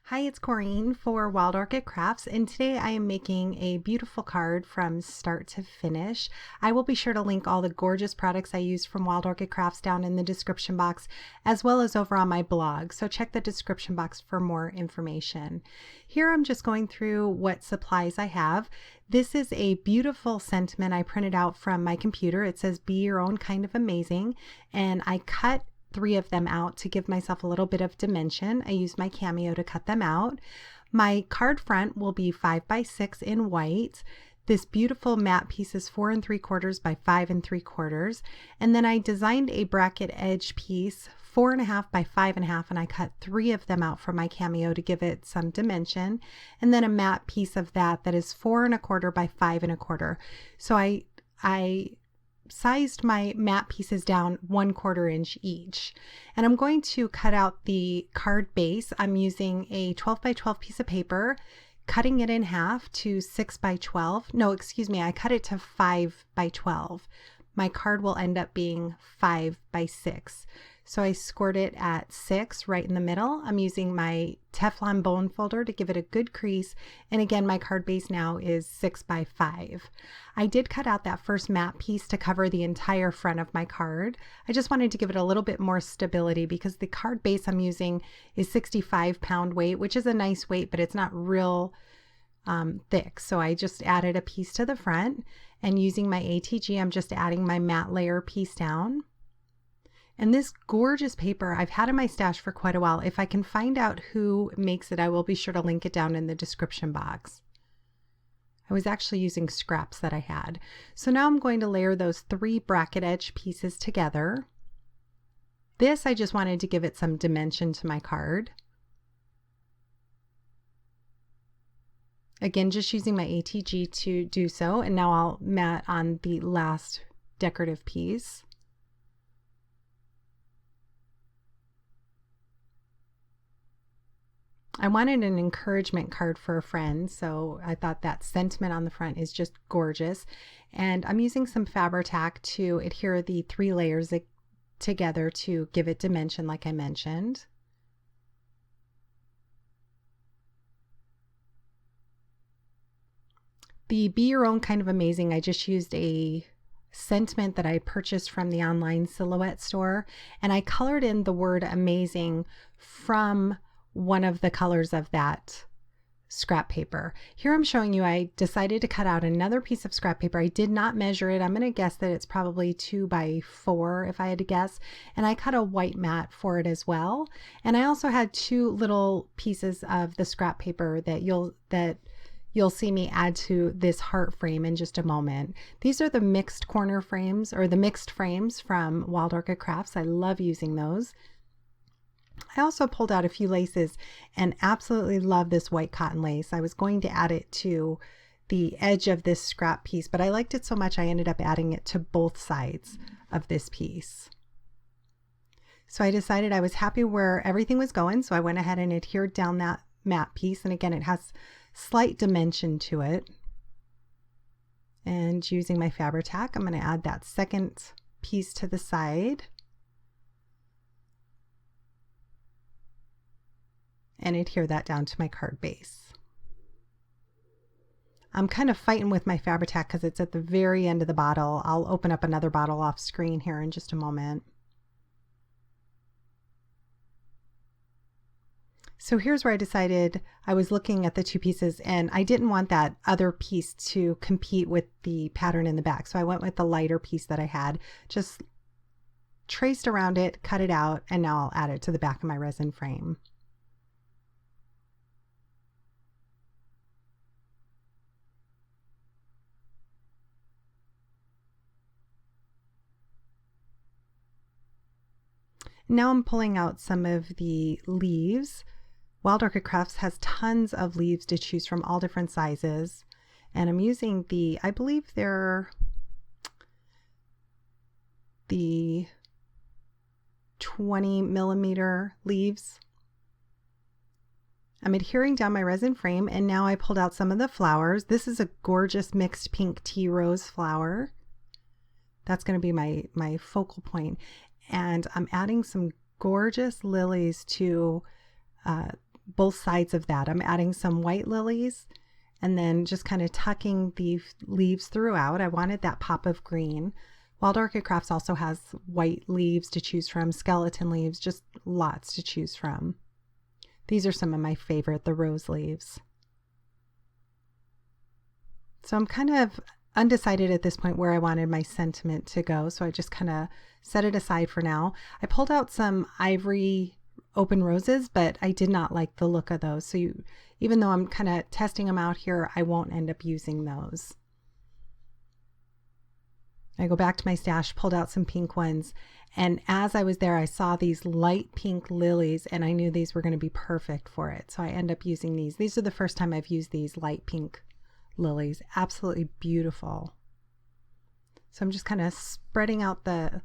Hi, it's Corene for Wild Orchid Crafts, and today I am making a beautiful card from start to finish. I will be sure to link all the gorgeous products I use from Wild Orchid Crafts down in the description box, as well as over on my blog, so check the description box for more information. Here I'm just going through what supplies I have. This is a beautiful sentiment I printed out from my computer. It says, "Be your own kind of amazing," and I cut 3 of them out to give myself a little bit of dimension. I used my Cameo to cut them out. My card front will be 5 by 6 in white. This beautiful matte piece is 4 3/4 by 5 3/4. And then I designed a bracket edge piece 4 1/2 by 5 1/2, and I cut 3 of them out from my Cameo to give it some dimension. And then a matte piece of that is 4 1/4 by 5 1/4. So I sized my matte pieces down 1/4 inch each, and I'm going to cut out the card base. I'm using a 12 by 12 piece of paper, cutting it in half to 6 by 12. No, excuse me, I cut it to 5 by 12. My card will end up being 5 by 6. So I scored it at 6 right in the middle. I'm using my Teflon bone folder to give it a good crease. And again, my card base now is 6 by 5. I did cut out that first matte piece to cover the entire front of my card. I just wanted to give it a little bit more stability because the card base I'm using is 65-pound weight, which is a nice weight, but it's not real thick. So I just added a piece to the front, and using my ATG, I'm just adding my matte layer piece down. And this gorgeous paper I've had in my stash for quite a while. If I can find out who makes it, I will be sure to link it down in the description box. I was actually using scraps that I had. So now I'm going to layer those 3 bracket edge pieces together. This, I just wanted to give it some dimension to my card. Again, just using my ATG to do so. And now I'll mat on the last decorative piece. I wanted an encouragement card for a friend, so I thought that sentiment on the front is just gorgeous. And I'm using some Fabri-Tac to adhere the 3 layers together to give it dimension, like I mentioned. The Be Your Own Kind of Amazing, I just used a sentiment that I purchased from the online silhouette store, and I colored in the word amazing from one of the colors of that scrap paper. Here I'm showing you I decided to cut out another piece of scrap paper. I did not measure it. I'm going to guess that it's probably 2 by 4 if I had to guess, and I cut a white mat for it as well. And I also had 2 little pieces of the scrap paper that you'll see me add to this heart frame in just a moment. These are the mixed corner frames, or the mixed frames from Wild Orchid Crafts. I love using those. I also pulled out a few laces and absolutely love this white cotton lace. I was going to add it to the edge of this scrap piece, but I liked it so much I ended up adding it to both sides of this piece. So I decided I was happy where everything was going, so I went ahead and adhered down that matte piece, and again it has slight dimension to it. And using my Fabri-Tac, I'm going to add that second piece to the side and adhere that down to my card base. I'm kind of fighting with my Fabri-Tac because it's at the very end of the bottle. I'll open up another bottle off screen here in just a moment. So here's where I decided I was looking at the 2 pieces, and I didn't want that other piece to compete with the pattern in the back. So I went with the lighter piece that I had, just traced around it, cut it out, and now I'll add it to the back of my resin frame. Now I'm pulling out some of the leaves. Wild Orchid Crafts has tons of leaves to choose from, all different sizes. And I'm using I believe they're the 20mm leaves. I'm adhering down my resin frame, and now I pulled out some of the flowers. This is a gorgeous mixed pink tea rose flower. That's going to be my focal point. And I'm adding some gorgeous lilies to both sides of that. I'm adding some white lilies and then just kind of tucking the leaves throughout. I wanted that pop of green. Wild Orchid Crafts also has white leaves to choose from, skeleton leaves, just lots to choose from. These are some of my favorite, the rose leaves. So I'm kind of undecided at this point where I wanted my sentiment to go, so I just kind of set it aside for now. I pulled out some ivory open roses, but I did not like the look of those. So even though I'm kind of testing them out here, I won't end up using those. I go back to my stash, pulled out some pink ones, and as I was there, I saw these light pink lilies, and I knew these were going to be perfect for it. So I end up using these. These are the first time I've used these light pink lilies. Absolutely beautiful. So I'm just kind of spreading out the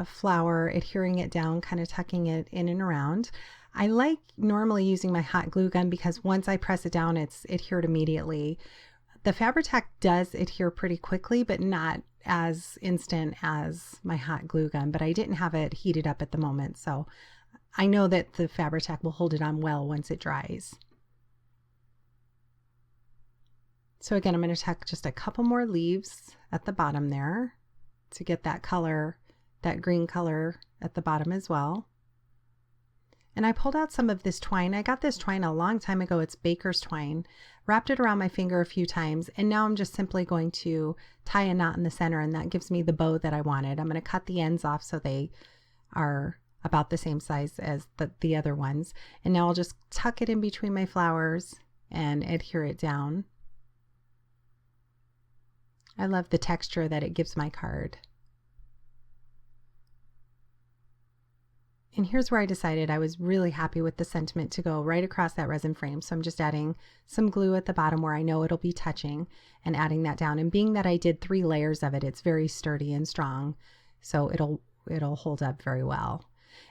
flower, adhering it down, kind of tucking it in and around. I like normally using my hot glue gun because once I press it down, it's adhered immediately. The Fabri-Tac does adhere pretty quickly, but not as instant as my hot glue gun, but I didn't have it heated up at the moment. So I know that the Fabri-Tac will hold it on well once it dries. So again, I'm going to tuck just a couple more leaves at the bottom there to get that color, that green color at the bottom as well. And I pulled out some of this twine. I got this twine a long time ago. It's baker's twine. Wrapped it around my finger a few times, and now I'm just simply going to tie a knot in the center, and that gives me the bow that I wanted. I'm going to cut the ends off so they are about the same size as the other ones. And now I'll just tuck it in between my flowers and adhere it down. I love the texture that it gives my card. And here's where I decided I was really happy with the sentiment to go right across that resin frame. So I'm just adding some glue at the bottom where I know it'll be touching and adding that down. And being that I did 3 layers of it, it's very sturdy and strong. So it'll hold up very well.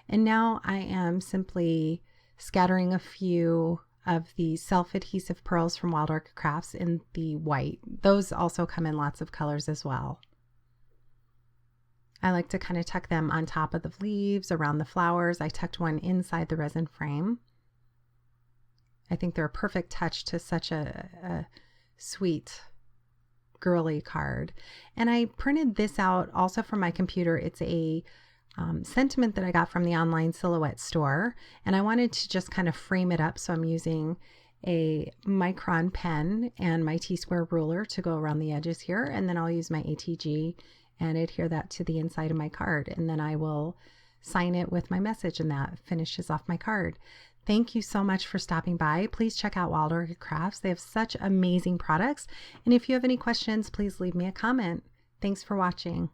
And now I am simply scattering a few of the self-adhesive pearls from Wild Orchid Crafts in the white. Those also come in lots of colors as well. I like to kind of tuck them on top of the leaves, around the flowers. I tucked one inside the resin frame. I think they're a perfect touch to such a sweet, girly card. And I printed this out also from my computer. It's a sentiment that I got from the online silhouette store, and I wanted to just kind of frame it up. So I'm using a micron pen and my T-square ruler to go around the edges here, and then I'll use my ATG and adhere that to the inside of my card, and then I will sign it with my message, and that finishes off my card. Thank you so much for stopping by. Please check out Wild Orchid Crafts. They have such amazing products, and if you have any questions, please leave me a comment. Thanks for watching.